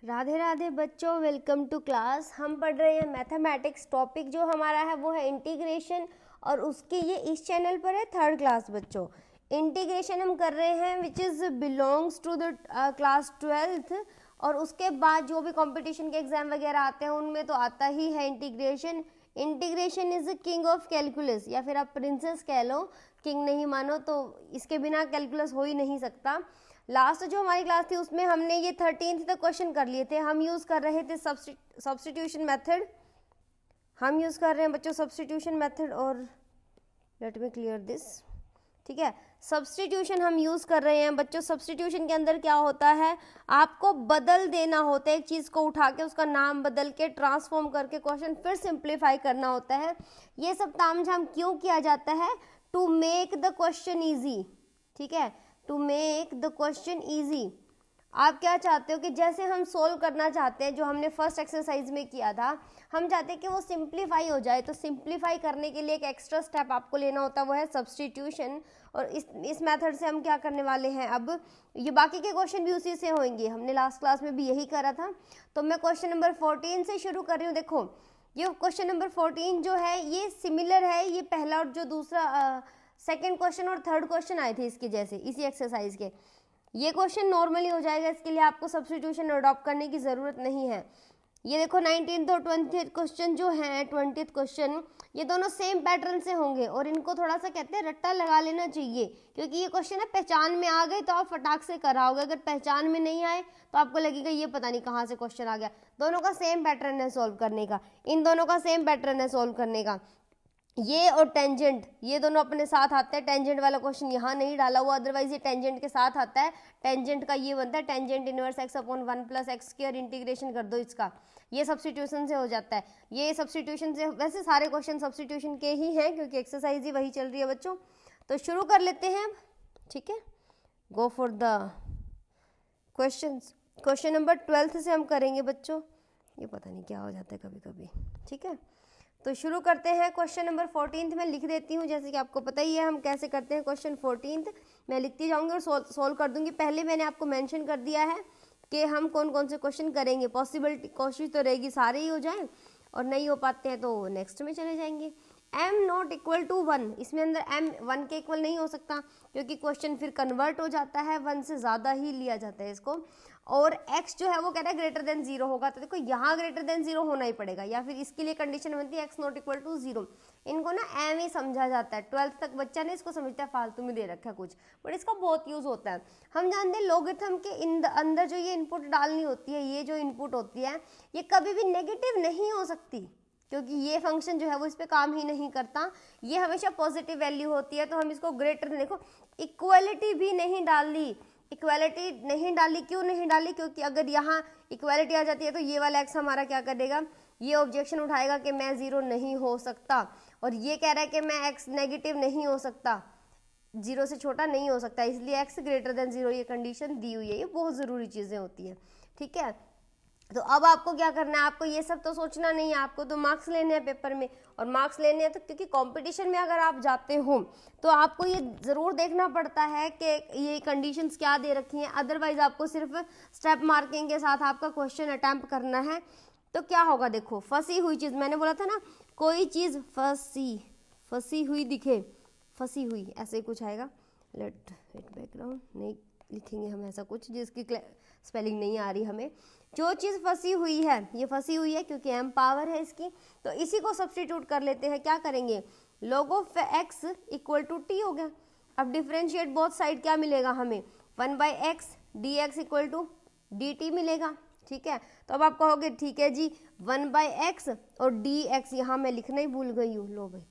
राधे राधे बच्चों, welcome to class. हम पढ़ रहे हैं मैथमेटिक्स। टॉपिक जो हमारा है वो है इंटीग्रेशन, और उसके ये इस चैनल पर है थर्ड क्लास। बच्चों इंटीग्रेशन हम कर रहे हैं which is belongs to the class 12th, और उसके बाद जो भी कंपटीशन के एग्जाम वगैरह आते हैं उनमें तो आता ही है integration. Integration is the king of calculus, या फिर आप प्रिंसेस कह लो, किंग नहीं मानो तो इसके बिना कैलकुलस हो ही नहीं सकता। लास्ट जो हमारी क्लास थी उसमें हमने ये 13th तक क्वेश्चन कर लिए थे। हम यूज़ कर रहे थे सब्स्टिट्यूशन मेथड। हम यूज़ कर रहे हैं बच्चों सब्स्टिट्यूशन मेथड, और लेट मी क्लियर दिस। ठीक है, सब्स्टिट्यूशन हम यूज़ कर रहे हैं बच्चों। सब्स्टिट्यूशन के अंदर क्या होता है, आपको बदल देना होता है, एक चीज़ को उठा के उसका नाम बदल के ट्रांसफॉर्म करके क्वेश्चन फिर सिंप्लीफाई करना होता है। ये सब तामझाम क्यों किया जाता है? To make the question easy. ठीक है, to make the question easy. आप क्या चाहते हो कि जैसे हम सोल्व करना चाहते हैं, जो हमने फर्स्ट एक्सरसाइज में किया था, हम चाहते हैं कि वो सिंप्लीफाई हो जाए। तो सिंप्लीफाई करने के लिए एक एक्स्ट्रा स्टेप आपको लेना होता है, वो है सब्स्टिट्यूशन। और इस मेथड से हम क्या करने वाले हैं, अब ये बाकी के क्वेश्चन भी उसी से होंगे। हमने लास्ट क्लास में भी यही करा था। तो मैं क्वेश्चन नंबर 14 से शुरू कर रही हूँ। देखो ये क्वेश्चन नंबर 14 जो है ये सिमिलर है, ये पहला और जो दूसरा सेकेंड क्वेश्चन और थर्ड क्वेश्चन आए थे इसके जैसे, इसी एक्सरसाइज के। ये क्वेश्चन नॉर्मली हो जाएगा, इसके लिए आपको सब्स्टिट्यूशन अडॉप्ट करने की ज़रूरत नहीं है। ये देखो 19th और 20th क्वेश्चन जो है, 20th क्वेश्चन, ये दोनों सेम पैटर्न से होंगे, और इनको थोड़ा सा कहते हैं रट्टा लगा लेना चाहिए, क्योंकि ये क्वेश्चन है पहचान में आ गए तो आप फटाक से कराओगे। अगर पहचान में नहीं आए तो आपको लगेगा ये पता नहीं कहाँ से क्वेश्चन आ गया। दोनों का सेम पैटर्न है सॉल्व करने का, इन दोनों का सेम पैटर्न है सॉल्व करने का। ये और टेंजेंट, ये दोनों अपने साथ आते हैं। टेंजेंट वाला क्वेश्चन यहाँ नहीं डाला हुआ, अदरवाइज ये टेंजेंट के साथ आता है। टेंजेंट का ये बनता है tangent inverse x upon 1 plus x square, integration कर दो इसका, ये सब्स्टिट्यूशन से हो जाता है। ये सब्स्टिट्यूशन से, वैसे सारे क्वेश्चन सब्स्टिट्यूशन के ही हैं क्योंकि एक्सरसाइज ही वही चल रही है बच्चों। तो शुरू कर लेते हैं। ठीक है, go for the question. Question number 12 से हम करेंगे बच्चों। ये पता नहीं क्या हो जाता है कभी कभी। ठीक है, तो शुरू करते हैं। क्वेश्चन नंबर 14 में लिख देती हूँ, जैसे कि आपको पता ही है हम कैसे करते हैं। क्वेश्चन 14 मैं लिखती जाऊंगी और सोल्व कर दूंगी। पहले मैंने आपको मेंशन कर दिया है कि हम कौन कौन से क्वेश्चन करेंगे। पॉसिबिलिटी, कोशिश तो रहेगी सारे ही हो जाए, और नहीं हो पाते हैं तो नेक्स्ट में चले जाएंगे। m नॉट इक्वल टू 1, इसमें अंदर m 1 के इक्वल नहीं हो सकता, क्योंकि क्वेश्चन फिर कन्वर्ट हो जाता है, 1 से ज़्यादा ही लिया जाता है इसको। और x जो है वो कहता है ग्रेटर देन 0 होगा, तो देखो यहाँ ग्रेटर देन 0 होना ही पड़ेगा, या फिर इसके लिए कंडीशन बनती है x नॉट इक्वल टू 0। इनको ना एम ही समझा जाता है। 12th तक बच्चा ने इसको समझता है फालतू में दे रखा है कुछ, बट इसका बहुत यूज होता है। हम जानते हैं लॉगरिथम के अंदर जो ये इनपुट डालनी होती है, ये जो इनपुट होती है, ये कभी भी नेगेटिव नहीं हो सकती, क्योंकि ये फंक्शन जो है वो इस पे काम ही नहीं करता। ये हमेशा पॉजिटिव वैल्यू होती है, तो हम इसको ग्रेटर, देखो इक्वलिटी भी नहीं डाली। इक्वालिटी नहीं डाली, क्यों नहीं डाली? क्योंकि अगर यहाँ इक्वालिटी आ जाती है तो ये वाला एक्स हमारा क्या करेगा, ये ऑब्जेक्शन उठाएगा कि मैं 0 नहीं हो सकता, और ये कह रहा है कि मैं एक्स नेगेटिव नहीं हो सकता, 0 से छोटा नहीं हो सकता, इसलिए एक्स ग्रेटर देन 0 ये कंडीशन दी हुई है। ये बहुत ज़रूरी चीज़ें होती हैं। ठीक है, तो अब आपको क्या करना है, आपको ये सब तो सोचना नहीं है, आपको तो मार्क्स लेने हैं पेपर में। और मार्क्स लेने हैं तो, क्योंकि कंपटीशन में अगर आप जाते हो तो आपको ये ज़रूर देखना पड़ता है कि ये कंडीशंस क्या दे रखी हैं, अदरवाइज आपको सिर्फ स्टेप मार्किंग के साथ आपका क्वेश्चन अटैम्प्ट करना है। तो क्या होगा, देखो फंसी हुई चीज़, मैंने बोला था ना, कोई चीज़ फंसी हुई दिखे, फंसी हुई ऐसे कुछ आएगा। लेट इट बैकग्राउंड, नहीं लिखेंगे हम ऐसा कुछ जिसकी स्पेलिंग नहीं आ रही हमें। जो चीज़ फंसी हुई है, ये फंसी हुई है क्योंकि m पावर है इसकी, तो इसी को सब्स्टिट्यूट कर लेते हैं। क्या करेंगे, log of x equal to T हो गया। अब डिफ्रेंशिएट बोथ साइड, क्या मिलेगा हमें, 1/x dx equal to dt मिलेगा। ठीक है, तो अब आप कहोगे ठीक है जी 1/x और dx, यहाँ मैं लिखना ही भूल गई हूँ, लो भाई।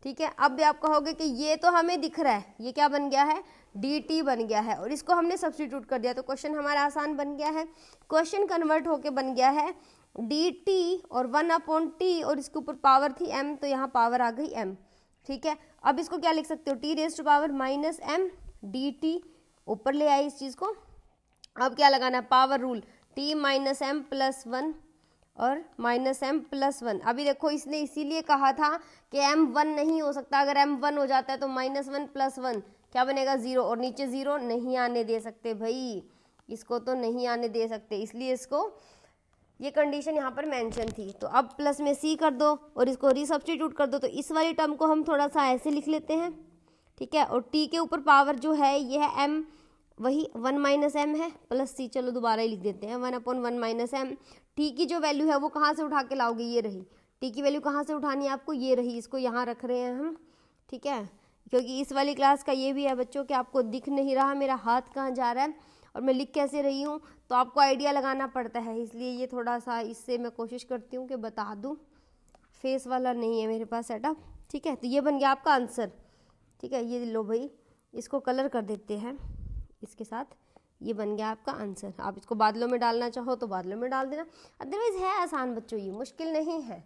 ठीक है, अब भी आप कहोगे कि ये तो हमें दिख रहा है, ये क्या बन गया है, dt बन गया है, और इसको हमने सब्स्टिट्यूट कर दिया तो क्वेश्चन हमारा आसान बन गया है। क्वेश्चन कन्वर्ट होके बन गया है dt और 1/t, और इसके ऊपर पावर थी m, तो यहाँ पावर आ गई m। ठीक है, अब इसको क्या लिख सकते हो, t raise to power minus m dt, ऊपर ले आई इस चीज़ को। अब क्या लगाना है, power rule, t minus m plus 1 और माइनस m प्लस 1। अभी देखो इसने इसीलिए कहा था कि m 1 नहीं हो सकता, अगर m 1 हो जाता है तो -1 प्लस 1 क्या बनेगा, 0, और नीचे 0 नहीं आने दे सकते भाई, इसको तो नहीं आने दे सकते, इसलिए इसको ये कंडीशन यहाँ पर मेंशन थी। तो अब प्लस में सी कर दो और इसको रीसब्स्टिट्यूट कर दो, तो इस वाली टर्म को हम थोड़ा सा ऐसे लिख लेते हैं, ठीक है। और टी के ऊपर पावर जो है ये है एम, वही 1 माइनस एम है प्लस सी, चलो दोबारा ही लिख देते हैं 1/1 माइनस एम। टी की जो वैल्यू है वो कहाँ से उठा के लाओगे, ये रही, टी की वैल्यू कहाँ से उठानी है आपको, ये रही, इसको यहाँ रख रहे हैं हम, ठीक है। क्योंकि इस वाली क्लास का ये भी है बच्चों कि आपको दिख नहीं रहा मेरा हाथ कहाँ जा रहा है और मैं लिख कैसे रही हूँ, तो आपको आइडिया लगाना पड़ता है, इसलिए ये थोड़ा सा इससे मैं कोशिश करती हूँ कि बता दूँ। फेस वाला नहीं है मेरे पास सेटअप, ठीक है। तो ये बन गया आपका आंसर, ठीक है। ये लो भाई, इसको कलर कर देते हैं इसके साथ, ये बन गया आपका आंसर। आप इसको बादलों में डालना चाहो तो बादलों में डाल देना, अदरवाइज है आसान बच्चों, ये मुश्किल नहीं है।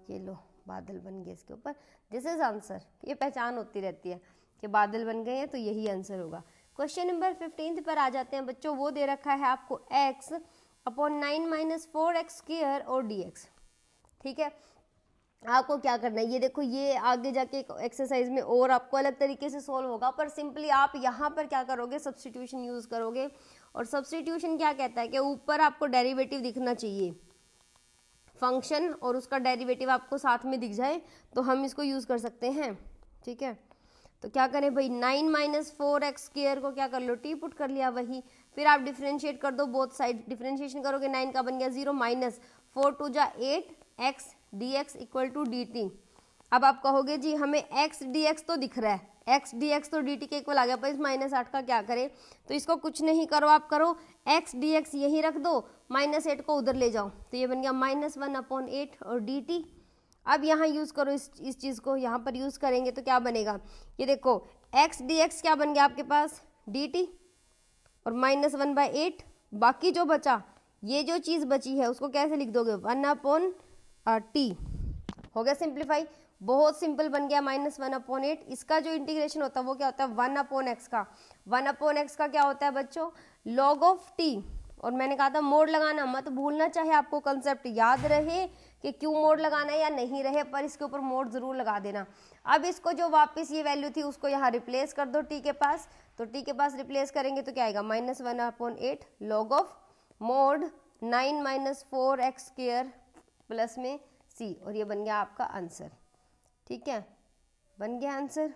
ये लो बादल बन गए इसके ऊपर, दिस इज आंसर। ये पहचान होती रहती है कि बादल बन गए हैं तो यही आंसर होगा। क्वेश्चन नंबर 15 पर आ जाते हैं बच्चों। वो दे रखा है आपको x/9 - 4x² और dx, ठीक है। आपको क्या करना है, ये देखो, ये आगे जाके एक एक्सरसाइज में और आपको अलग तरीके से सोल्व होगा, पर सिंपली आप यहाँ पर क्या करोगे, सब्स्टिट्यूशन यूज करोगे। और सब्स्टिट्यूशन क्या कहता है कि ऊपर आपको डेरिवेटिव दिखना चाहिए, फंक्शन और उसका डेरिवेटिव आपको साथ में दिख जाए तो हम इसको यूज कर सकते हैं, ठीक है। तो क्या करें भाई, 9 - 4x² को क्या कर लो, टी पुट कर लिया, वही। फिर आप डिफ्रेंशिएट कर दो बोथ साइड, डिफ्रेंशिएशन करोगे 9 का बन गया 0 माइनस 4 2 जा 8x dx equal to dt। अब आप कहोगे जी हमें x dx तो दिख रहा है, x dx तो dt के इक्वल आ गया, पर इस -8 का क्या करें, तो इसको कुछ नहीं करो, आप करो x dx यहीं रख दो, -8 को उधर ले जाओ, तो ये बन गया -1/8 और dt। अब यहाँ यूज करो इस चीज को, यहाँ पर यूज करेंगे तो क्या बनेगा, ये देखो x dx क्या बन गया आपके पास dt और -1/8, बाकी जो बचा, ये जो चीज बची है उसको कैसे लिख दोगे, 1/t, हो गया सिंप्लीफाई, बहुत सिंपल बन गया -1/8। इसका जो इंटीग्रेशन होता है वो क्या होता है 1/x का, 1/x का क्या होता है बच्चों, log of t। और मैंने कहा था मोड लगाना मत भूलना, चाहे आपको कंसेप्ट याद रहे कि क्यों मोड लगाना है या नहीं रहे, पर इसके ऊपर मोड जरूर लगा देना। अब इसको जो वापस ये वैल्यू थी उसको यहाँ रिप्लेस कर दो टी के पास, तो टी के पास रिप्लेस करेंगे तो क्या आएगा -1/8 log of mode 9 - 4x² plus में c, और ये बन गया आपका आंसर, ठीक है। बन गया आंसर,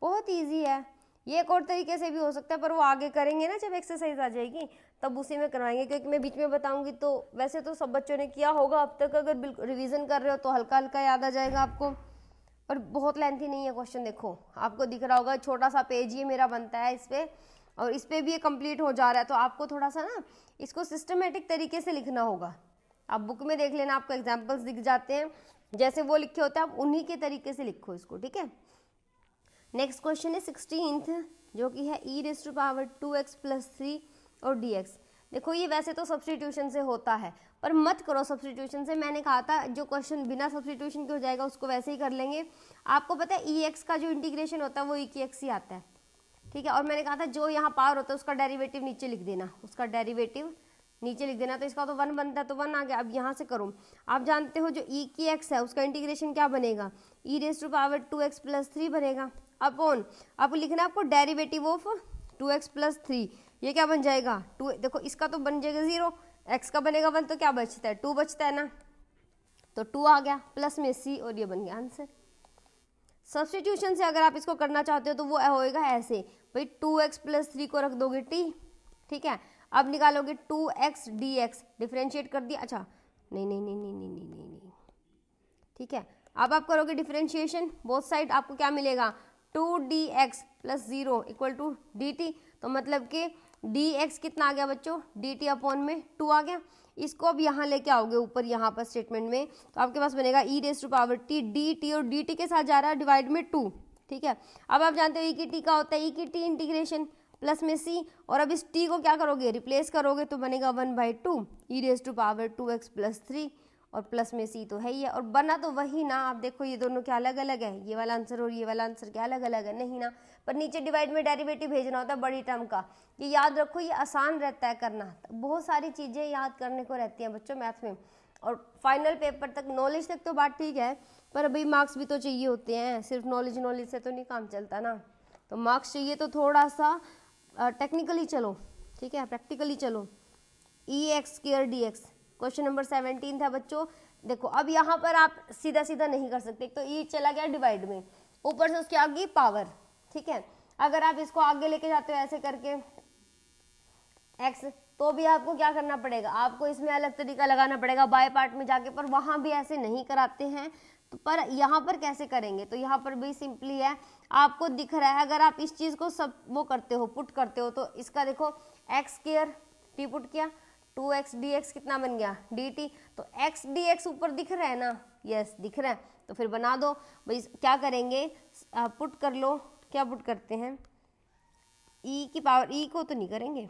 बहुत इजी है। ये एक और तरीके से भी हो सकता है, पर वो आगे करेंगे ना जब एक्सरसाइज आ जाएगी तब उसी में करवाएंगे, क्योंकि मैं बीच में बताऊंगी तो वैसे तो सब बच्चों ने किया होगा अब तक, अगर बिल्कुल रिवीजन कर रहे हो तो हल्का हल्का याद आ जाएगा आपको, और बहुत लेंथी नहीं है क्वेश्चन। देखो आपको दिख रहा होगा, छोटा सा पेज ये मेरा बनता है इस पे, और इस पे भी ये कंप्लीट हो जा रहा है, तो आपको थोड़ा सा ना इसको सिस्टमेटिक तरीके से लिखना होगा। आप बुक में देख लेना, आपको एग्जाम्पल्स दिख जाते हैं, जैसे वो लिखे होते हैं आप उन्हीं के तरीके से लिखो इसको, ठीक है। नेक्स्ट क्वेश्चन है 16th, जो कि है e⁻²x + 3 और dx। देखो ये वैसे तो सब्स्टिट्यूशन से होता है, पर मत करो सब्स्टिट्यूशन से, मैंने कहा था जो क्वेश्चन बिना सब्स्टिट्यूशन के हो जाएगा उसको वैसे ही कर लेंगे। आपको पता है ex का जो इंटीग्रेशन होता है वो e की x ही आता है, ठीक है। और मैंने कहा था जो यहाँ पावर होता है उसका डेरिवेटिव नीचे लिख देना, उसका डेरिवेटिव नीचे लिख देना, तो इसका तो 1 बनता है, तो 1 आ गया। अब यहाँ से करो, आप जानते हो जो e की x है उसका इंटीग्रेशन क्या बनेगा, e⁻² x + 3 बनेगा, अपॉन आपको लिखना है आपको डेरिवेटिव ऑफ 2x + 3, ये क्या बन जाएगा 2, देखो इसका तो बन जाएगा 0, x का बनेगा 1, तो क्या बचता है 2 बचता है ना, तो 2 आ गया प्लस में c, और ये बन गया आंसर। सब्स्टिट्यूशन से अगर आप इसको करना चाहते हो तो वो होएगा ऐसे, भाई 2x + 3 को रख दोगे t, ठीक है। अब निकालोगे 2x dx, डिफरेंशिएट कर दिया, अच्छा नहीं नहीं नहीं नहीं नहीं नहीं नहीं नहीं, ठीक है। अब आप करोगे डिफरेंशिएशन बोथ साइड, आपको क्या मिलेगा 2dx + 0 = dt, तो मतलब कि dx कितना आ गया बच्चों, dt अपॉन में 2 आ गया। इसको अब यहाँ लेके आओगे ऊपर यहाँ पर स्टेटमेंट में, तो आपके पास बनेगा e⁻t dt, और dt के साथ जा रहा है डिवाइड में 2, ठीक है। अब आप जानते हो e की t का होता है e की t इंटीग्रेशन प्लस में c, और अब इस t को क्या करोगे रिप्लेस करोगे, तो बनेगा 1/2 e⁻²x + 3, और प्लस में c तो है ही है, और बना तो वही ना। आप देखो ये दोनों क्या अलग अलग है, ये वाला आंसर और ये वाला आंसर क्या अलग अलग है, नहीं ना, पर नीचे डिवाइड में डेरिवेटिव भेजना होता है बड़ी टर्म का, ये याद रखो, ये आसान रहता है करना, बहुत सारी चीजें याद करने को रहती हैं बच्चों मैथ में, और फाइनल पेपर तक नॉलेज तक तो बात ठीक है, पर अभी मार्क्स भी तो चाहिए होते हैं, सिर्फ नॉलेज से तो नहीं काम चलता ना, तो मार्क्स चाहिए तो थोड़ा सा टेक्निकली चलो, ठीक है, प्रैक्टिकली चलो। E x square d x, question number 17 था बच्चों। देखो अब यहाँ पर आप सीधा सीधा नहीं कर सकते, तो ई चला गया डिवाइड में, ऊपर से उसके आगे पावर, ठीक है। अगर आप इसको आगे लेके जाते हो ऐसे करके एक्स, तो भी आपको क्या करना पड़ेगा, आपको इसमें अलग तरीका लगाना पड़ेगा बाय पार्ट में जाके, पर वहां भी ऐसे नहीं कराते हैं। तो पर यहाँ पर कैसे करेंगे, तो यहाँ पर भी सिंपली है, आपको दिख रहा है, अगर आप इस चीज को सब वो करते हो, पुट करते हो, तो इसका देखो एक्स स्क्वायर टी पुट किया, 2x dx कितना बन गया dt, तो x dx ऊपर दिख रहा है ना, यस दिख रहा है, तो फिर बना दो भाई। क्या करेंगे, पुट कर लो, क्या पुट करते हैं, e की पावर, e को तो नहीं करेंगे,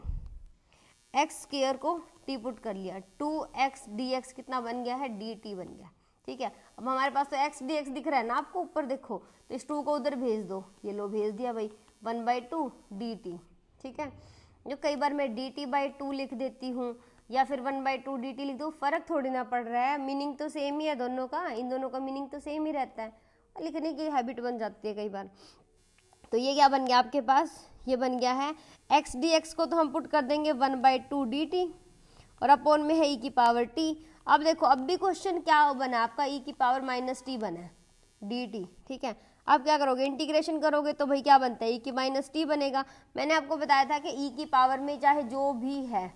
x स्क्वायर को t पुट कर लिया, 2x dx कितना बन गया है dt बन गया, ठीक है। अब हमारे पास तो x dx दिख रहा है ना आपको ऊपर, देखो तो इस 2 को उधर भेज दो, ये लो भेज दिया भाई, 1/2 dt, ठीक है। जो कई बार मैं dt/2 लिख देती हूँ या फिर 1/2 dt लिख दो, फर्क थोड़ी ना पड़ रहा है, मीनिंग तो सेम ही है दोनों का, इन दोनों का मीनिंग तो सेम ही रहता है, लिखने की हैबिट बन जाती है कई बार। तो ये क्या बन गया आपके पास, ये बन गया है x dx को तो हम पुट कर देंगे 1/2 dt, और अपोन में है e की पावर t। अब देखो अब भी क्वेश्चन क्या बना आपका, e की पावर -t बना है dt, ठीक है। आप क्या करोगे, इंटीग्रेशन करोगे तो भाई क्या बनता है, e की -t बनेगा। मैंने आपको बताया था कि e की पावर में चाहे जो भी है,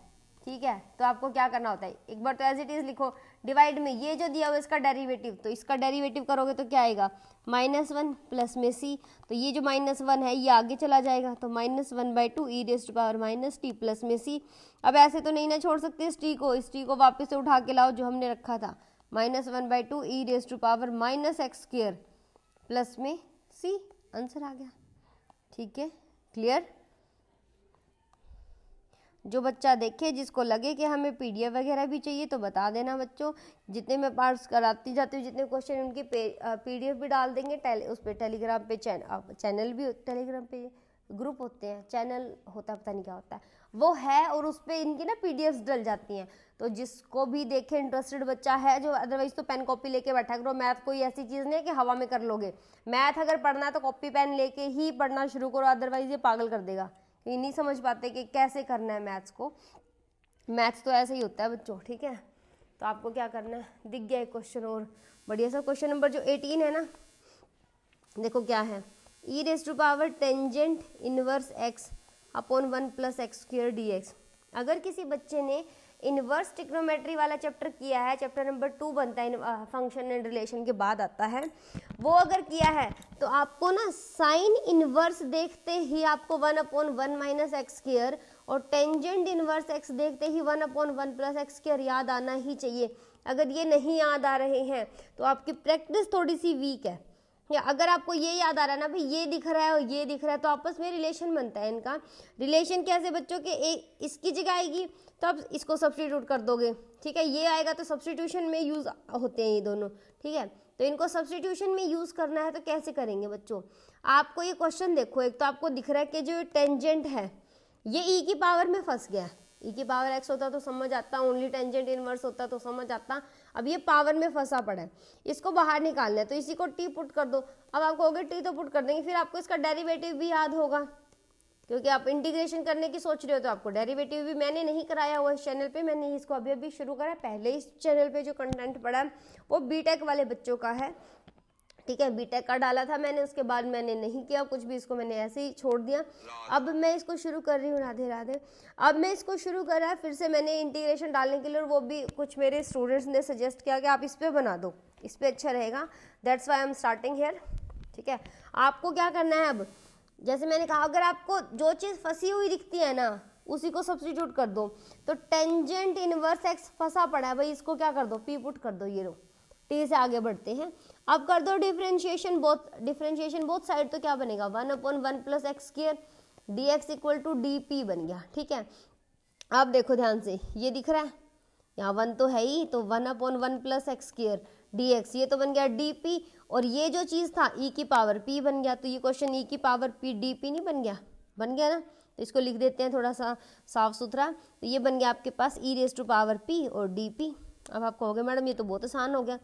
ठीक है, तो आपको क्या करना होता है, एक बार तो एज इट इज लिखो, डिवाइड में ये जो दिया हुआ इसका डेरिवेटिव, तो इसका डेरिवेटिव करोगे तो क्या आएगा, -1 प्लस में c, तो ये जो -1 है ये आगे चला जाएगा, तो -1/2 e⁻t प्लस में c। अब ऐसे तो नहीं ना छोड़ सकते इस t को, इस t को वापस से उठा के लाओ जो हमने रखा था, -1/2 e⁻x² प्लस में c, आंसर आ गया, ठीक है, क्लियर। जो बच्चा देखे, जिसको लगे कि हमें पीडीएफ वगैरह भी चाहिए तो बता देना बच्चों, जितने मैं पार्ट्स कराती जाती हूँ, जितने क्वेश्चन उनकी पीडीएफ भी डाल देंगे, उस पर टेलीग्राम पे चैनल भी, टेलीग्राम पे ग्रुप होते हैं, चैनल होता है पता नहीं क्या होता है वो है, और उस पर इनकी ना पीडीएफ्स डल जाती हैं, तो जिसको भी देखे इंटरेस्टेड बच्चा है जो, अदरवाइज तो पेन कॉपी लेके बैठा करो। मैथ कोई ऐसी चीज़ नहीं है कि हवा में कर लोगे, मैथ अगर पढ़ना है तो कॉपी पेन लेके ही पढ़ना शुरू करो, अदरवाइज ये पागल कर देगा, ये नहीं समझ पाते कि कैसे करना है मैथ्स को, मैथ्स तो ऐसे ही होता है बच्चों, ठीक है। तो आपको क्या करना है, दिख गया एक क्वेश्चन और बढ़िया सा, क्वेश्चन नंबर जो 18 है ना, देखो क्या है, e⁻ tangent inverse x upon 1 + x² dx। अगर किसी बच्चे ने इनवर्स ट्रिग्नोमेट्री वाला चैप्टर किया है, चैप्टर नंबर 2 बनता है, फंक्शन एंड रिलेशन के बाद आता है, वो अगर किया है तो आपको ना साइन इनवर्स देखते ही आपको 1/1 - x² और टेंजेंट इनवर्स x देखते ही 1/1 + x² याद आना ही चाहिए। अगर ये नहीं याद आ रहे हैं तो आपकी प्रैक्टिस थोड़ी सी वीक है, या अगर आपको ये याद आ रहा है ना भाई ये दिख रहा है और ये दिख रहा है, तो आपस में रिलेशन बनता है इनका। रिलेशन कैसे बच्चों के, इसकी जगह आएगी तो आप इसको सब्स्टिट्यूट कर दोगे, ठीक है, ये आएगा तो सब्स्टिट्यूशन में यूज होते हैं ये दोनों, ठीक है। तो इनको सब्स्टिट्यूशन में यूज करना है तो कैसे करेंगे बच्चों, आपको ये क्वेश्चन देखो, एक तो आपको दिख रहा है कि जो टेंजेंट है ये ई की पावर में फंस गया, ई की पावर एक्स होता तो समझ आता, ओनली टेंजेंट इनवर्स होता तो समझ आता, अब ये पावर में फंसा पड़ा है, इसको बाहर निकालना है, तो इसी को टी पुट कर दो। अब आप कहोगे टी तो पुट कर देंगे, फिर आपको इसका डेरिवेटिव भी याद होगा, क्योंकि आप इंटीग्रेशन करने की सोच रहे हो तो आपको डेरिवेटिव भी, मैंने नहीं कराया हुआ इस चैनल पे, मैंने इसको अभी अभी शुरू करा, पहले इस चैनल पे जो कंटेंट पड़ा है वो बीटेक वाले बच्चों का है, ठीक है, बीटेक का डाला था मैंने, उसके बाद मैंने नहीं किया कुछ भी, इसको मैंने ऐसे ही छोड़ दिया। अब मैं इसको शुरू कर रही हूँ, राधे राधे, अब मैं इसको शुरू करा फिर से मैंने इंटीग्रेशन डालने के लिए, और वो भी कुछ मेरे स्टूडेंट्स ने सजेस्ट किया कि आप इस पर बना दो, इस पर अच्छा रहेगा, that's why I am starting here, ठीक है। आपको क्या करना है, अब जैसे मैंने कहा, अगर आपको जो चीज़ फंसी हुई दिखती है ना उसी को सब्स्टिट्यूट कर दो, तो टेंजेंट इनवर्स एक्स फंसा पड़ा है भाई, इसको क्या कर दो, पी पुट कर दो, ये लो, टी से आगे बढ़ते हैं। अब कर दो डिफरेंशिएशन बोथ साइड, तो क्या बनेगा 1/1 + x² dx = dp बन गया, ठीक है। अब देखो ध्यान से, ये दिख रहा है यहाँ 1 तो है ही, तो 1/1 + x² dx, ये तो बन गया dp, और ये जो चीज़ था e की पावर p बन गया, तो ये क्वेश्चन e की पावर p dp नहीं बन गया, बन गया ना, तो इसको लिख देते हैं थोड़ा सा साफ सुथरा, तो ये बन गया आपके पास e⁻p और dp। अब आप कहोगे मैडम ये तो बहुत आसान हो गया,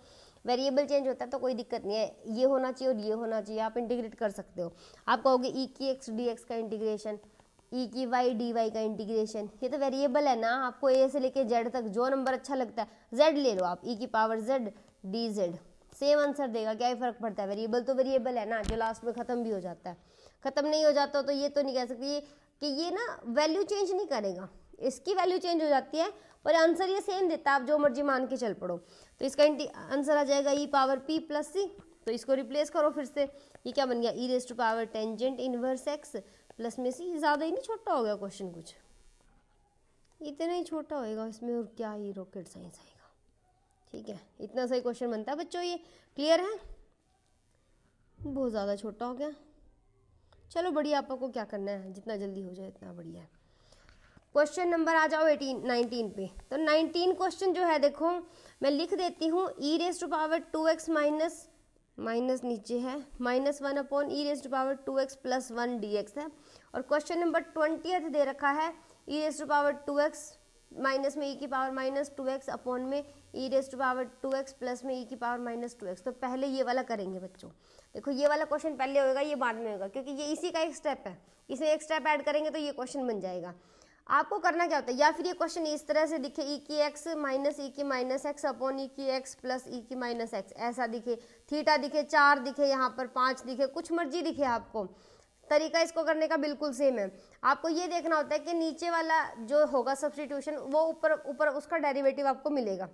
वेरिएबल चेंज होता है तो कोई दिक्कत नहीं है, ये होना चाहिए और ये होना चाहिए, आप इंटीग्रेट कर सकते हो। आप कहोगे e की x dx का इंटीग्रेशन, ई की वाई डी वाई का इंटीग्रेशन, ये तो वेरिएबल है ना, आपको ए से लेके जेड तक जो नंबर अच्छा लगता है जेड ले लो आप, ई की power Z D Z, same answer देगा, क्या ही फर्क पड़ता है, वेरिएबल तो वेरिएबल है ना, जो लास्ट में खत्म भी हो जाता है। खत्म नहीं हो जाता तो ये तो नहीं कह सकती कि ये ना वैल्यू चेंज नहीं करेगा, इसकी वैल्यू चेंज हो जाती है पर आंसर ये सेम देता है, आप जो मर्जी मान के चल पड़ो। तो इसका आंसर आ जाएगा ई पावर पी प्लस सी, तो इसको रिप्लेस करो फिर से, ये क्या बन गया e raise to power tangent inverse x plus में सी। ज़्यादा ही नहीं छोटा हो गया क्वेश्चन, कुछ इतना ही छोटा होएगा इसमें, और क्या ही रॉकेट साइंस आएगा। ठीक है, इतना सही क्वेश्चन बनता है बच्चों, ये क्लियर है, बहुत ज़्यादा छोटा हो गया। चलो बढ़िया, आपको क्या करना है, जितना जल्दी हो जाए इतना बढ़िया है। क्वेश्चन नंबर आ जाओ 19 पे। तो 19 क्वेश्चन जो है देखो मैं लिख देती हूँ, e raise to power 2x minus minus नीचे है -1 upon e raise to power 2x plus 1 dx है। और क्वेश्चन नंबर 20 दे रखा है e raise to power 2x minus में ई की पावर -2x अपॉन में e raise to power 2x plus में ई की पावर -2x। तो पहले ये वाला करेंगे बच्चों, देखो ये वाला क्वेश्चन पहले होगा, ये बाद में होगा, क्योंकि ये इसी का एक स्टेप है, इसमें एक स्टेप ऐड करेंगे तो ये क्वेश्चन बन जाएगा। आपको करना क्या होता है, या फिर ये क्वेश्चन इस तरह से दिखे ई की एक्स माइनस ई की माइनस एक्स अपॉन ई की एक्स प्लस ई की माइनस एक्स, ऐसा दिखे, थीटा दिखे, 4 दिखे, यहाँ पर 5 दिखे, कुछ मर्जी दिखे, आपको तरीका इसको करने का बिल्कुल सेम है। आपको ये देखना होता है कि नीचे वाला जो होगा सब्स्टिट्यूशन वो ऊपर ऊपर उसका डेरिवेटिव आपको मिलेगा।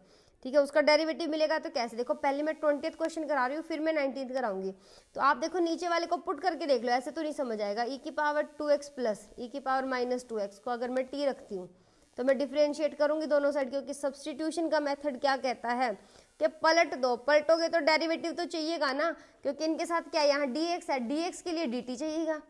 ठीक है, उसका डेरिवेटिव मिलेगा तो कैसे, देखो पहले मैं 20th क्वेश्चन करा रही हूँ, फिर मैं 19th कराऊंगी। तो आप देखो नीचे वाले को पुट करके देख लो, ऐसे तो नहीं समझ आएगा। ई की पावर 2x प्लस ई की पावर -2x को अगर मैं t रखती हूँ तो मैं डिफ्रेंशिएट करूंगी दोनों साइड, क्योंकि सब्स्टिट्यूशन का मेथड क्या कहता है कि पलट दो, पलटोगे तो डेरिवेटिव तो चाहिएगा ना, क्योंकि इनके साथ क्या है, यहाँ dx है, dx के लिए dt चाहिएगा,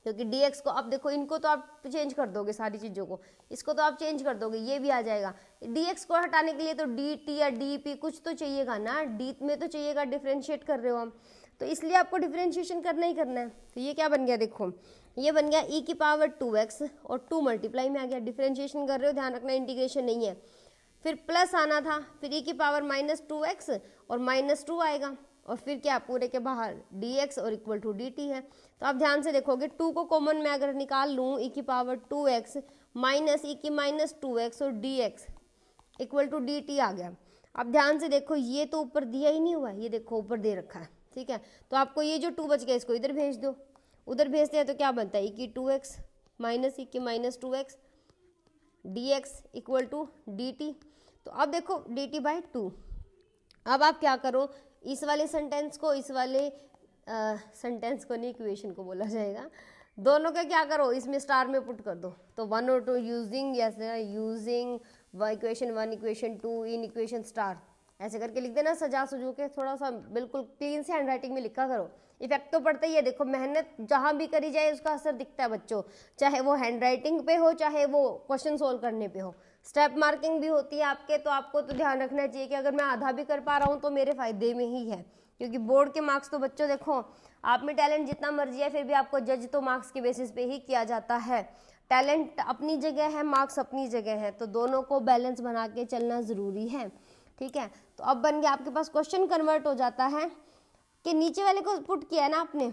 क्योंकि dx को अब देखो, इनको तो आप चेंज कर दोगे सारी चीज़ों को, इसको तो आप चेंज कर दोगे, ये भी आ जाएगा। dx को हटाने के लिए तो dt या dp कुछ तो चाहिएगा ना, d में तो चाहिएगा, डिफ्रेंशिएट कर रहे हो हम, तो इसलिए आपको डिफ्रेंशिएशन करना ही करना है। तो ये क्या बन गया, देखो ये बन गया e की पावर 2x और 2 मल्टीप्लाई में आ गया, डिफ्रेंशिएशन कर रहे हो ध्यान रखना, इंटीग्रेशन नहीं है। फिर प्लस आना था, फिर e की पावर -2x और -2 आएगा, और फिर क्या पूरे के बाहर dx और इक्वल टू dt है। तो आप ध्यान से देखोगे 2 को कॉमन में अगर निकाल लूँ, e की पावर 2x माइनस ई की -2x और dx इक्वल टू dt आ गया। अब ध्यान से देखो, ये तो ऊपर दिया ही नहीं हुआ है, ये देखो ऊपर दे रखा है। ठीक है, तो आपको ये जो 2 बच गया इसको इधर भेज दो, उधर भेजते हैं तो क्या बनता है, ई की 2x माइनस ई की -2x dx equal to dt। तो अब देखो dt बाई 2। अब आप क्या करो, इस वाले सेंटेंस को, इस वाले सेंटेंस को नहीं, इक्वेशन को बोला जाएगा, दोनों का क्या करो, इसमें स्टार में पुट कर दो। तो 1 और 2 using using equation 1 equation 2 in equation star, ऐसे करके लिख देना, सजा सजू के, थोड़ा सा बिल्कुल क्लीन से हैंड राइटिंग में लिखा करो। इफेक्ट तो पड़ता ही है, देखो मेहनत जहाँ भी करी जाए उसका असर दिखता है बच्चों, चाहे वो हैंड राइटिंग पे हो, चाहे वो क्वेश्चन सोल्व करने पे हो। स्टेप मार्किंग भी होती है आपके, तो आपको तो ध्यान रखना चाहिए कि अगर मैं आधा भी कर पा रहा हूँ तो मेरे फायदे में ही है, क्योंकि बोर्ड के मार्क्स तो बच्चों देखो, आप में टैलेंट जितना मर्जी है फिर भी आपको जज तो मार्क्स के बेसिस पे ही किया जाता है। टैलेंट अपनी जगह है, मार्क्स अपनी जगह है, तो दोनों को बैलेंस बना के चलना ज़रूरी है। ठीक है, तो अब बन गया आपके पास, क्वेश्चन कन्वर्ट हो जाता है कि नीचे वाले को पुट किया है ना आपने,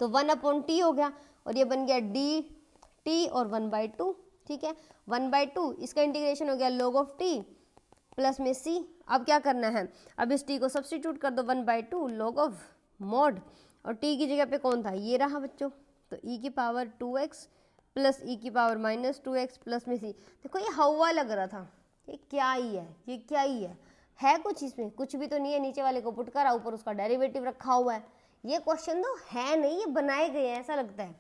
तो 1/t हो गया, और ये बन गया dt और 1/2। ठीक है, 1/2 इसका इंटीग्रेशन हो गया log ऑफ t प्लस में c। अब क्या करना है, अब इस t को सब्सटीट्यूट कर दो, 1/2 log ऑफ मॉड, और t की जगह पे कौन था, ये रहा बच्चों, तो e की पावर 2x प्लस e की पावर -2x प्लस में c। देखो ये हवा लग रहा था, ये क्या ही है, ये क्या ही है कुछ इसमें, कुछ भी तो नहीं है, नीचे वाले को पुट करा, ऊपर उसका डेरिवेटिव रखा हुआ है। ये क्वेश्चन तो है नहीं, ये बनाए गए हैं ऐसा लगता है।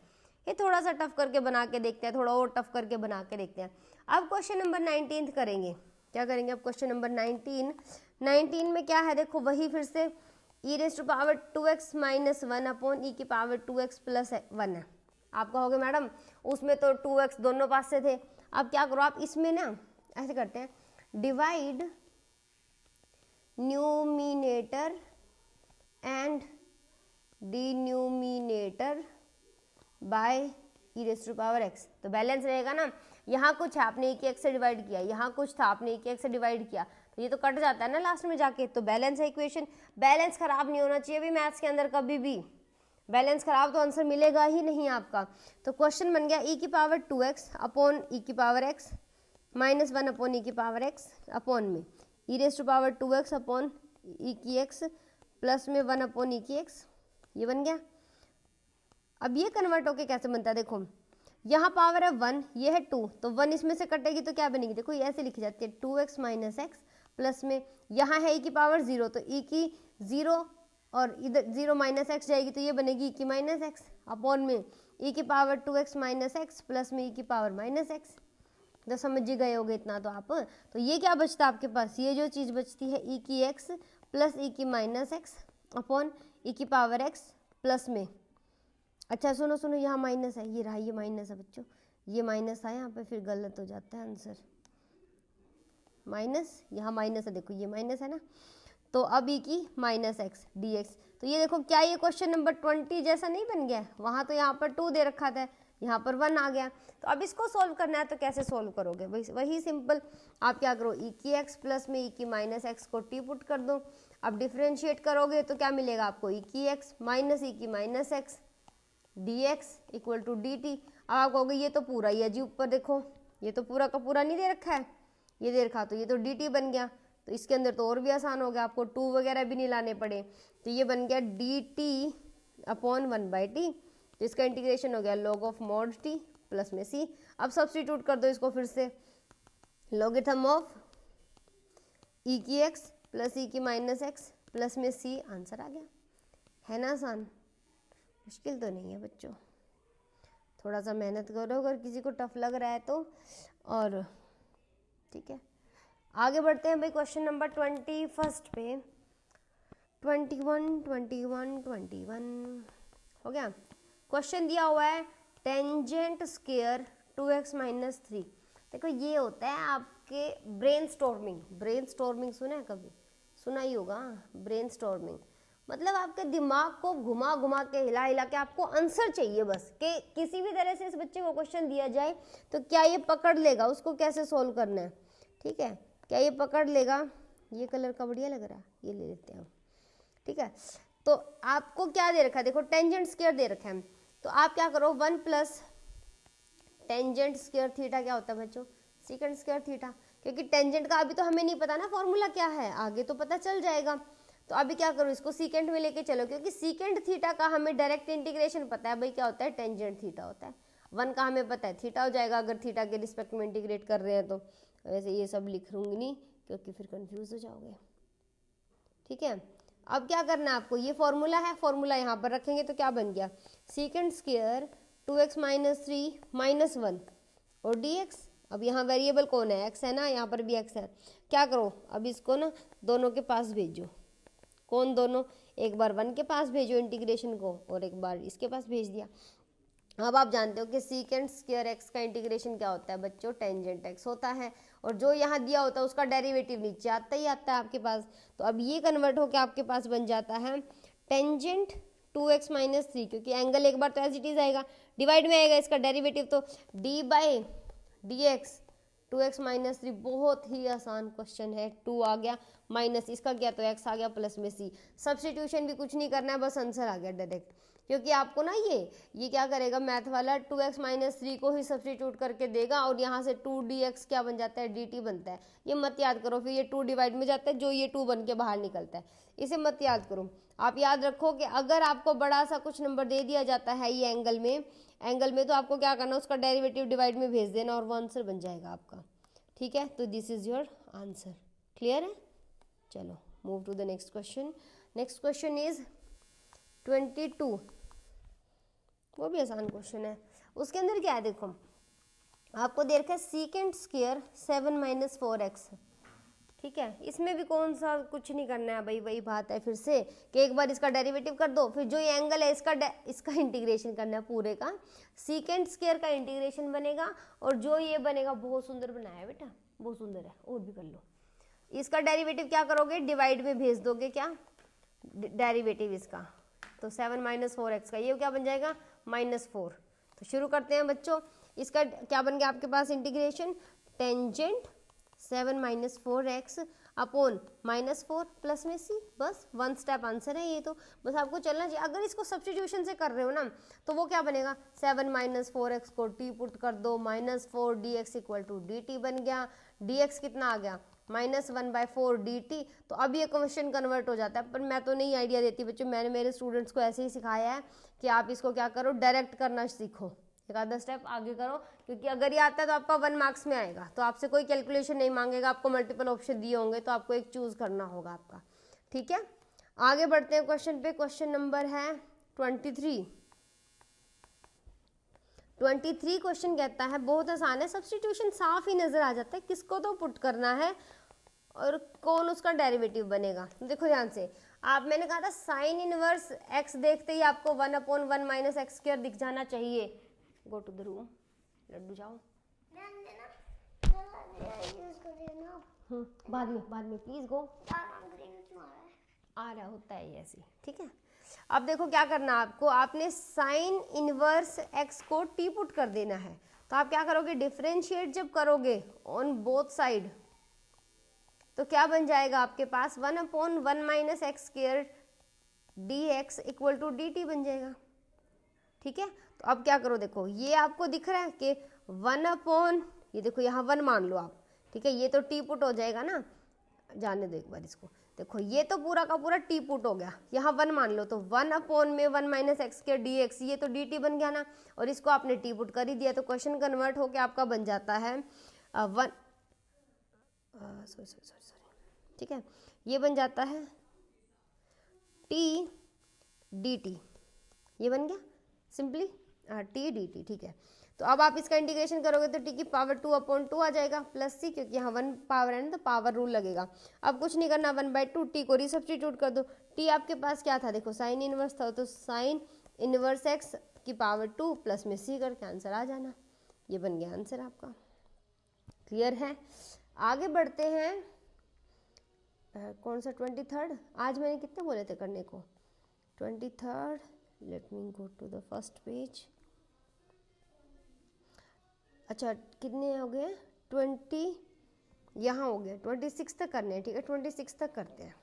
ये थोड़ा सा टफ करके बना के देखते हैं, थोड़ा और टफ करके बना के देखते हैं। अब क्वेश्चन नंबर 19 करेंगे, क्या करेंगे अब क्वेश्चन नंबर 19 में क्या है, देखो वही फिर से e raise to power 2x minus 1 upon e की पावर 2x प्लस 1 है। आप कहोगे मैडम उसमें तो 2x दोनों पास से थे, अब क्या करो आप इसमें ना ऐसे करते हैं, divide numerator and denominator by e raise to power x। तो बैलेंस रहेगा ना, यहाँ कुछ है आपने e की x से डिवाइड किया, यहाँ कुछ था आपने e की x से डिवाइड किया, तो ये तो कट जाता है ना लास्ट में जाके, तो बैलेंस है इक्वेशन। बैलेंस खराब नहीं होना चाहिए भी मैथ्स के अंदर कभी भी, बैलेंस खराब तो आंसर मिलेगा ही नहीं आपका। तो क्वेश्चन बन गया e की पावर 2x अपॉन e की power x minus 1 upon e की पावर x अपॉन में e raise to power 2x upon e की x प्लस में 1 अपॉन e की x, ये बन गया। अब ये कन्वर्ट होके कैसे बनता है, देखो यहाँ पावर है 1, ये है 2, तो 1 इसमें से कटेगी तो क्या बनेगी, देखो ये ऐसे लिखी जाती है 2x माइनस एक्स प्लस में यहाँ है e की पावर 0, तो e की 0 और इधर 0 माइनस एक्स जाएगी तो ये बनेगी e की माइनस एक्स अपॉन में e की power 2x minus x plus में e की पावर माइनस एक्स। तो समझ ही गए होगे इतना तो आप। तो ये क्या बचता है आपके पास, ये जो चीज़ बचती है e की x प्लस e की माइनस एक्स अपॉन e की पावर x प्लस में, अच्छा सुनो सुनो यहाँ माइनस है, ये रहा, ये माइनस है बच्चों, ये माइनस है यहाँ पे, फिर गलत हो जाता है आंसर, माइनस यहाँ माइनस है, देखो ये माइनस है ना, तो अब e की माइनस एक्स डी एक्स। तो ये देखो क्या ये क्वेश्चन नंबर 20 जैसा नहीं बन गया, वहाँ तो यहाँ पर 2 दे रखा था, यहाँ पर 1 आ गया। तो अब इसको सोल्व करना है तो कैसे सोल्व करोगे, वही सिंपल, आप क्या करो e की x प्लस में e की माइनस एक्स को टी पुट कर दो। अब डिफ्रेंशिएट करोगे तो क्या मिलेगा आपको, e की x माइनस e की minus X D X equal to D T. अब आप कहोगे ये तो पूरा ही है जी, ऊपर देखो ये तो पूरा का पूरा नहीं दे रखा है, ये दे रखा, तो ये तो डी टी बन गया, तो इसके अंदर तो और भी आसान हो गया, आपको 2 वगैरह भी नहीं लाने पड़े, तो ये बन गया डी टी अपॉन 1/t। तो इसका इंटीग्रेशन हो गया log of mod T plus में c। अब सब्स्टिट्यूट कर दो इसको फिर से, लॉगरिथम ऑफ e की x प्लस e की माइनस एक्स प्लस में c, आंसर आ गया। है ना आसान, मुश्किल तो नहीं है बच्चों, थोड़ा सा मेहनत करो अगर किसी को टफ लग रहा है तो। और ठीक है आगे बढ़ते हैं भाई क्वेश्चन नंबर 21 पे, 21 हो गया। क्वेश्चन दिया हुआ है टेंजेंट स्क्वायर 2x माइनस 3। देखो ये होता है आपके ब्रेनस्टॉर्मिंग सुना है कभी, सुना ही होगा ब्रेनस्टॉर्मिंग, मतलब आपके दिमाग को घुमा घुमा के हिला हिला के आपको आंसर चाहिए बस, कि किसी भी तरह से इस बच्चे को क्वेश्चन दिया जाए तो क्या ये पकड़ लेगा, उसको कैसे सोल्व करना है, ठीक है, क्या ये पकड़ लेगा। ये कलर का बढ़िया लग रहा है, ये ले लेते हैं, ठीक है। तो आपको क्या दे रखा है, देखो टेंजेंट स्क्वायर दे रखा है, तो आप क्या करो 1 प्लस टेंजेंट स्क्वायर थीटा क्या होता है बच्चों, सीकेंट स्क्वायर थीटा, क्योंकि टेंजेंट का अभी तो हमें नहीं पता ना फॉर्मूला क्या है, आगे तो पता चल जाएगा। तो अभी क्या करो इसको सीकेंट में लेके चलो, क्योंकि सीकेंट थीटा का हमें डायरेक्ट इंटीग्रेशन पता है भाई क्या होता है, टेंजेंट थीटा होता है। 1 का हमें पता है थीटा हो जाएगा अगर थीटा के रिस्पेक्ट में इंटीग्रेट कर रहे हैं तो। वैसे ये सब लिख लूंगी नहीं क्योंकि फिर कंफ्यूज हो जाओगे, ठीक है। अब क्या करना है आपको, ये फॉर्मूला है, फॉर्मूला यहाँ पर रखेंगे तो क्या बन गया, secant square 2x minus 3 minus 1 और dx। अब यहाँ वेरिएबल कौन है, x है ना, यहाँ पर भी x है। क्या करो अब इसको ना दोनों के पास भेजो, कौन दोनों, एक बार 1 के पास भेजो इंटीग्रेशन को और एक बार इसके पास भेज दिया। अब आप जानते हो कि सीकेंट स्क्वायर x का इंटीग्रेशन क्या होता है बच्चों, टेंजेंट x होता है, और जो यहाँ दिया होता है उसका डेरिवेटिव नीचे आता ही आता है आपके पास। तो अब ये कन्वर्ट होकर आपके पास बन जाता है टेंजेंट 2x माइनस 3, क्योंकि एंगल एक बार तो एज इट इज आएगा, डिवाइड में आएगा इसका डेरिवेटिव, तो d by D x 2x minus 3, बहुत ही आसान क्वेश्चन है। 2 आ गया माइनस इसका क्या तो x आ गया प्लस में c, सब्सटीट्यूशन भी कुछ नहीं करना है, बस आंसर आ गया डायरेक्ट। क्योंकि आपको ना ये क्या करेगा मैथ वाला 2x माइनस 3 को ही सब्सटीट्यूट करके देगा और यहाँ से 2dx क्या बन जाता है, dt बनता है। ये मत याद करो, फिर ये 2 डिवाइड में जाता है, जो ये 2 बन के बाहर निकलता है, इसे मत याद करो। आप याद रखो कि अगर आपको बड़ा सा कुछ नंबर दे दिया जाता है ये एंगल में तो आपको क्या करना, उसका डेरिवेटिव डिवाइड में भेज देना और वो आंसर बन जाएगा आपका, ठीक है। तो this is your answer, clear है। चलो move to the next question. Next question is 22, वो भी आसान क्वेश्चन है। उसके अंदर क्या है देखो, आपको दे रखा है सीकेंट स्क्वायर 7 माइनस 4x, ठीक है। इसमें भी कौन सा कुछ नहीं करना है भाई, वही बात है फिर से कि एक बार इसका डेरिवेटिव कर दो, फिर जो ये एंगल है इसका इंटीग्रेशन करना है पूरे का, सीकेंट स्क्वायर का इंटीग्रेशन बनेगा और जो ये बनेगा, बहुत सुंदर बनाया है बेटा, बहुत सुंदर है, और भी कर लो। इसका डेरिवेटिव क्या करोगे, डिवाइड में भेज दोगे क्या डेरिवेटिव इसका, तो 7 माइनस 4x का ये क्या बन जाएगा -4। तो शुरू करते हैं बच्चों, इसका क्या बन गया आपके पास integration, tangent 7 minus 4x upon -4 plus में c, बस 1 स्टेप आंसर है ये। तो बस आपको चलना चाहिए। अगर इसको सब्स्टिट्यूशन से कर रहे हो ना तो वो क्या बनेगा, 7 माइनस 4x को t पुट कर दो, -4 dx इक्वल टू dt बन गया। dx कितना आ गया, -1/4 dt। तो अब ये क्वेश्चन कन्वर्ट हो जाता है, पर मैं तो नहीं आइडिया देती बच्चों, मैंने मेरे स्टूडेंट्स को ऐसे ही सिखाया है कि आप इसको क्या करो, डायरेक्ट करना सीखो, एक आधा स्टेप आगे करो, क्योंकि अगर ये आता है तो आपका 1 मार्क्स में आएगा। तो आपसे कोई कैलकुलेशन नहीं मांगेगा, आपको मल्टीपल ऑप्शन दिए होंगे तो आपको एक चूज करना होगा आपका, ठीक है। आगे बढ़ते हैं क्वेश्चन पे। क्वेश्चन नंबर है 23। 23 क्वेश्चन कहता है, बहुत आसान है, सब्स्टिट्यूशन साफ ही नजर आ जाता है, किसको तो पुट करना है और कौन उसका डेरिवेटिव बनेगा। देखो ध्यान से, आप मैंने कहा था साइन इनवर्स x देखते ही आपको 1/1 माइनस एक्स स्क्वायर दिख जाना चाहिए। गो टू द रूम, लड्डू जाओ। बाद में प्लीज गो। आ रहा होता है ऐसे, ठीक है। अब देखो क्या करना आपको, आपने साइन इनवर्स x को t पुट कर देना है। तो आप क्या करोगे, डिफरेंशिएट जब करोगे ऑन बोथ साइड तो क्या बन जाएगा आपके पास, 1/1 minus X square dx equal to dt बन जाएगा, ठीक है। तो अब क्या करो, देखो ये आपको दिख रहा है कि 1/, ये देखो यहाँ 1 मान लो आप, ठीक है, ये तो t पुट हो जाएगा ना, जाने दो एक बार इसको। देखो ये तो पूरा का पूरा t पुट हो गया, यहाँ 1 मान लो, तो 1/, में 1 माइनस एक्स स्क्वायर dx, ये तो dt बन गया ना, और इसको आपने t पुट कर ही दिया, तो क्वेश्चन कन्वर्ट होके आपका बन जाता है 1, ठीक है, ये बन जाता है t dt, ये बन गया सिंपली t dt, ठीक है। तो अब आप इसका इंटीग्रेशन करोगे तो t की पावर 2/2 आ जाएगा प्लस c, क्योंकि यहाँ 1 पावर है ना तो पावर रूल लगेगा। अब कुछ नहीं करना, 1/2 t को रिसब्स्टिट्यूट कर दो। t आपके पास क्या था, देखो साइन इनवर्स था, तो साइन इनवर्स x की पावर 2 प्लस में c करके आंसर आ जाना, ये बन गया आंसर आपका। क्लियर है। आगे बढ़ते हैं, कौन सा 23rd, आज मैंने कितने बोले थे करने को, 23rd, let me go to the first page. अच्छा कितने हो गए, 20 यहाँ हो गए, 26 तक करने हैं, ठीक है, 26 तक करते हैं।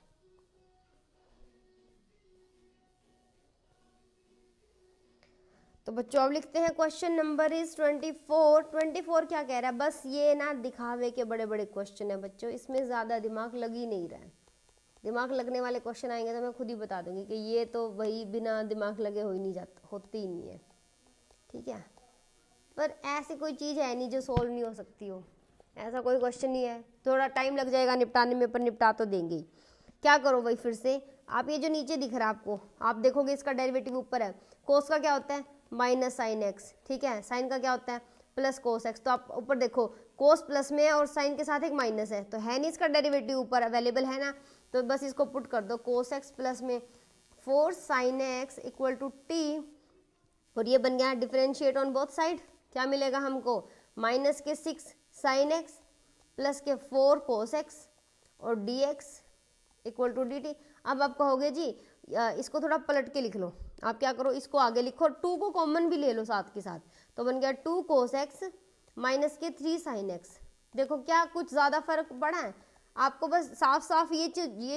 तो बच्चों अब लिखते हैं क्वेश्चन नंबर इज 24। 24 क्या कह रहा है, बस ये ना दिखावे के बड़े बड़े क्वेश्चन है बच्चों, इसमें ज़्यादा दिमाग लग ही नहीं रहा है। दिमाग लगने वाले क्वेश्चन आएंगे तो मैं खुद ही बता दूंगी कि ये तो वही बिना दिमाग लगे हो ही नहीं जाता, होती ही नहीं है, ठीक है। पर ऐसी कोई चीज़ है नहीं जो सोल्व नहीं हो सकती हो, ऐसा कोई क्वेश्चन नहीं है। थोड़ा टाइम लग जाएगा निपटाने में, पर निपटा तो देंगे ही। क्या करो भाई, फिर से आप ये जो नीचे दिख रहा है आपको, आप देखोगे इसका डेरिवेटिव ऊपर है, कोस का क्या होता है माइनस साइन एक्स, ठीक है, साइन का क्या होता है प्लस कोस एक्स। तो आप ऊपर देखो कोस प्लस में है और साइन के साथ एक माइनस है, तो है नहीं इसका डेरिवेटिव ऊपर अवेलेबल है ना, तो बस इसको पुट कर दो, कोस एक्स प्लस में 4 sine X equal to T, और ये बन गया डिफरेंशिएट ऑन बोथ साइड, क्या मिलेगा हमको, माइनस के 6 साइन एक्स प्लस के 4 कोस एक्स और D X equal to D T. अब आप कहोगे जी इसको थोड़ा पलट के लिख लो, आप क्या करो इसको आगे लिखो, 2 को कॉमन भी ले लो साथ के साथ, तो बन गया 2 कोस एक्स माइनस के 3 साइन एक्स। देखो क्या कुछ ज़्यादा फर्क पड़ा है आपको, बस साफ साफ ये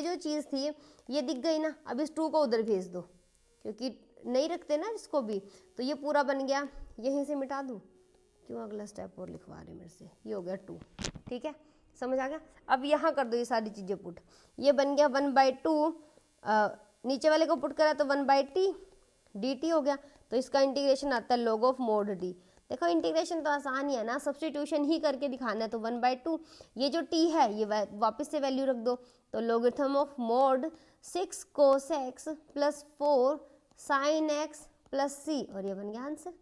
जो चीज़ थी ये दिख गई ना। अब इस 2 को उधर भेज दो, क्योंकि नहीं रखते ना इसको भी, तो ये पूरा बन गया, यहीं से मिटा दूँ, क्यों अगला स्टेप और लिखवा रहे मेरे से, ये हो गया 2, ठीक है, समझ आ गया। अब यहाँ कर दो ये सारी चीज़ें पुट, ये बन गया 1/2, नीचे वाले को पुट करा तो 1/t dt हो गया, तो इसका इंटीग्रेशन आता है log ऑफ मोड d। देखो इंटीग्रेशन तो आसान ही है ना, सब्स्टिट्यूशन ही करके दिखाना है, तो 1/2 ये जो t है ये वापस से वैल्यू रख दो, तो logarithm of mode 6 cos x plus 4 sine x plus c, और ये बन गया आंसर।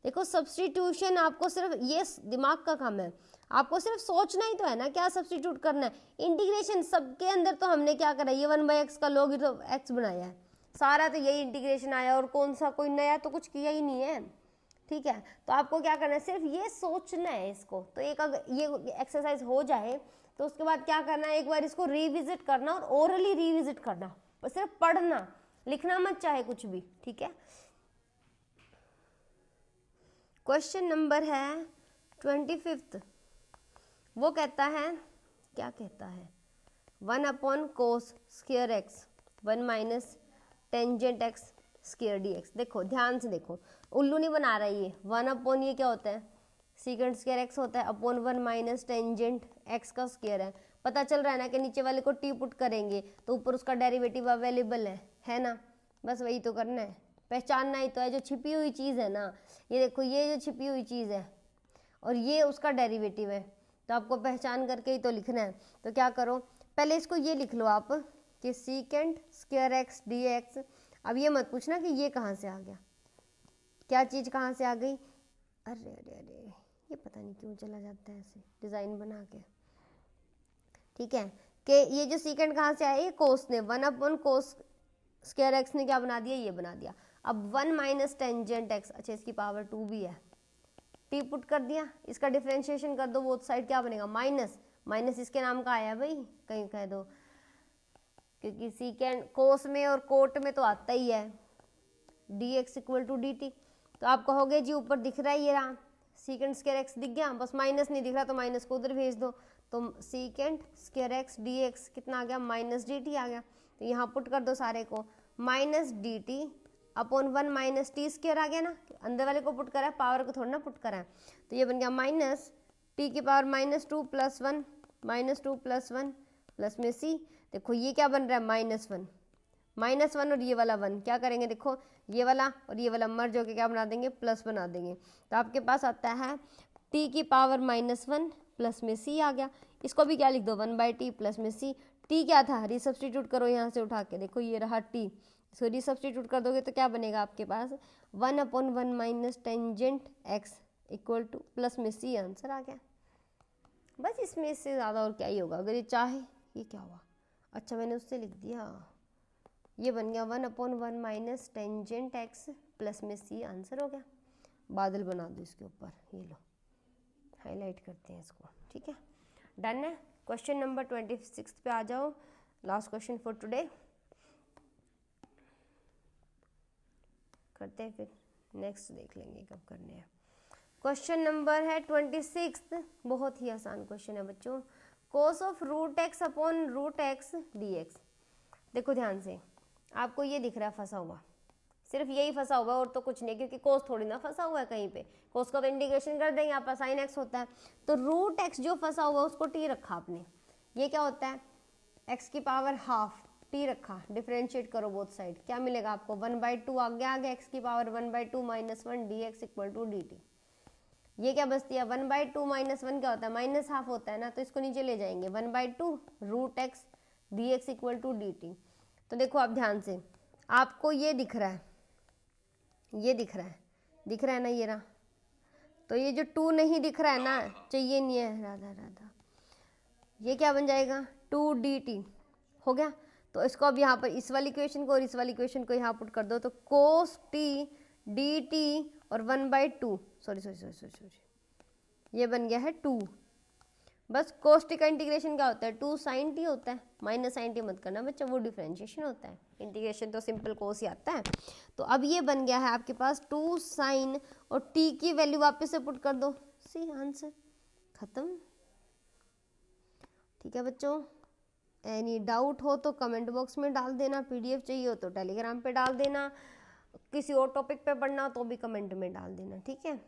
देखो सब्स्टिट्यूशन आपको सिर्फ ये दिमाग का काम है, आपको सिर्फ सोचना ही तो है ना क्या सब्स्टिट्यूट करना है। इंटीग्रेशन सबके अंदर तो हमने क्या करा, ये 1/x का log तो x बनाया है, सारा तो यही इंटीग्रेशन आया, और कौन सा कोई नया तो कुछ किया ही नहीं है, ठीक है। तो आपको क्या करना है, सिर्फ ये सोचना है इसको। तो एक अगर ये एक्सरसाइज हो जाए तो उसके बाद क्या करना है, एक बार इसको रिविजिट करना और ओरली रिविजिट करना, और सिर्फ पढ़ना, लिखना मत चाहे कुछ भी, ठीक है। क्वेश्चन नंबर है 25, वो कहता है क्या कहता है, 1 upon cos square x 1 minus tangent x square d X. देखो ध्यान से देखो, उल्लू नहीं बना रहा है ये, 1 अपॉन ये क्या होता है सीकेंट स्क्वायर एक्स होता है अपॉन 1 माइनस टेंजेंट एक्स का स्क्वायर है। पता चल रहा है ना कि नीचे वाले को टी पुट करेंगे तो ऊपर उसका डेरिवेटिव अवेलेबल है ना, बस वही तो करना है, पहचानना ही तो है जो छिपी हुई चीज़ है ना। ये देखो ये जो छिपी हुई चीज़ है और ये उसका डेरिवेटिव है, तो आपको पहचान करके ही तो लिखना है। तो क्या करो, पहले इसको ये लिख लो आप कि secant square x D x. अब ये मत पूछना कि ये कहाँ से आ गया, क्या चीज़ कहाँ से आ गई, अरे अरे अरे ये पता नहीं क्यों चला जाता है ऐसे डिज़ाइन बना के। ठीक है कि ये जो सीकेंट कहाँ से आया, ये कोस ने 1 अपॉन कोस स्क्वायर एक्स ने क्या बना दिया, ये बना दिया। अब 1 माइनस टेंजेंट एक्स, अच्छा इसकी पावर 2 भी है, टी पुट कर दिया, इसका डिफरेंशिएशन कर दो बोथ साइड, क्या बनेगा माइनस, माइनस इसके नाम का आया भाई, कहीं कह दो, क्योंकि सीकेंट कोस में और कोट में तो आता ही है D X equal to D T. तो आप कहोगे जी ऊपर दिख रहा है ये रहा सीकेंट स्क्वायर एक्स दिख गया, बस माइनस नहीं दिख रहा तो माइनस को उधर भेज दो, तो secant square x D x कितना आ गया माइनस डी टी आ गया। तो यहाँ पुट कर दो सारे को, minus d t upon 1 minus t square आ गया ना, अंदर वाले को पुट करा है, पावर को थोड़ा ना पुट करा है। तो ये बन गया माइनस टी की पावर -2 + 1 -2 + 1 प्लस में सी। देखो ये क्या बन रहा है -1 और ये वाला 1 क्या करेंगे, देखो ये वाला और ये वाला मर्ज होकर क्या बना देंगे, प्लस बना देंगे। तो आपके पास आता है t की पावर -1 प्लस में c आ गया। इसको भी क्या लिख दो 1/t प्लस में c। t क्या था, रिसब्स्टिट्यूट करो यहाँ से उठा के, देखो ये रहा t, इसको रिसब्स्टिट्यूट कर दोगे तो क्या बनेगा आपके पास 1 upon 1 minus tangent x equal two plus में c, आंसर आ गया। बस इसमें इससे ज़्यादा और क्या ही होगा, अगर ये चाहे, ये क्या हुआ, अच्छा मैंने उससे लिख दिया, ये बन गया 1 upon 1 minus tangent x plus में सी, आंसर हो गया। बादल बना दो इसके ऊपर, ये लो हाईलाइट करते हैं इसको, ठीक है डन है। क्वेश्चन नंबर 26 पे आ जाओ, लास्ट क्वेश्चन फॉर टुडे, करते हैं फिर नेक्स्ट देख लेंगे कब करने हैं। क्वेश्चन नंबर है 26, बहुत ही आसान क्वेश्चन है बच्चों, cos of root X upon root X D X. देखो ध्यान से, आपको ये दिख रहा है फंसा हुआ, सिर्फ यही फंसा हुआ और तो कुछ नहीं, क्योंकि कोस थोड़ी ना फंसा हुआ है कहीं पे, कोस का तो इंटीग्रेशन कर देंगे, यहाँ पर साइन एक्स होता है, तो रूट एक्स जो फंसा हुआ है उसको टी रखा आपने, ये क्या होता है एक्स की पावर हाफ टी रखा, डिफरेंशिएट करो बोथ साइड, क्या मिलेगा आपको 1/2 आगे एक्स की power 1/2 - 1 D X equal to D T. ये क्या बचती है 1/2 - 1 क्या होता है माइनस हाफ होता है ना, तो इसको नीचे ले जाएंगे 1/2 root X D X equal to D T. तो देखो आप ध्यान से, आपको ये दिख रहा है, ये दिख रहा है ना, ये रहा, तो ये जो 2 नहीं दिख रहा है ना, चाहिए नहीं है, राधा राधा, ये क्या बन जाएगा 2 डी टी हो गया। तो इसको अब यहाँ पर इस वाली इक्वेशन को और इस वाली इक्वेशन को यहाँ पुट कर दो, तो कोस टी डी टी और 1/2 सॉरी ये बन गया है 2। बस कोस टी का इंटीग्रेशन क्या होता है 2 sin t होता है, माइनस साइन टी मत करना बच्चा, वो डिफरेंशिएशन होता है, इंटीग्रेशन तो सिंपल कोस ही आता है। तो अब ये बन गया है आपके पास 2 sin और t की वैल्यू वापस से पुट कर दो, सी आंसर खत्म। ठीक है बच्चों, एनी डाउट हो तो कमेंट बॉक्स में डाल देना, पीडीएफ चाहिए हो तो टेलीग्राम पे डाल देना, किसी और टॉपिक पे पढ़ना हो तो भी कमेंट में डाल देना, ठीक है।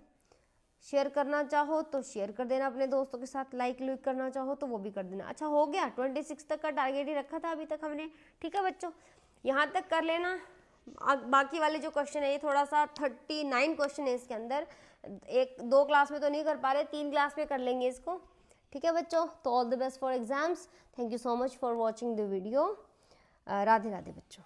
शेयर करना चाहो तो शेयर कर देना अपने दोस्तों के साथ, लाइक लुक करना चाहो तो वो भी कर देना। अच्छा हो गया 26 तक का टारगेट ही रखा था अभी तक हमने, ठीक है बच्चों यहाँ तक कर लेना। बाकी वाले जो क्वेश्चन है ये थोड़ा सा 39 क्वेश्चन है इसके अंदर, 1-2 क्लास में तो नहीं कर पा रहे, 3 क्लास में कर लेंगे इसको, ठीक है बच्चों। तो all the best for exams, thank you so much for watching the video, Radhe Radhe बच्चों।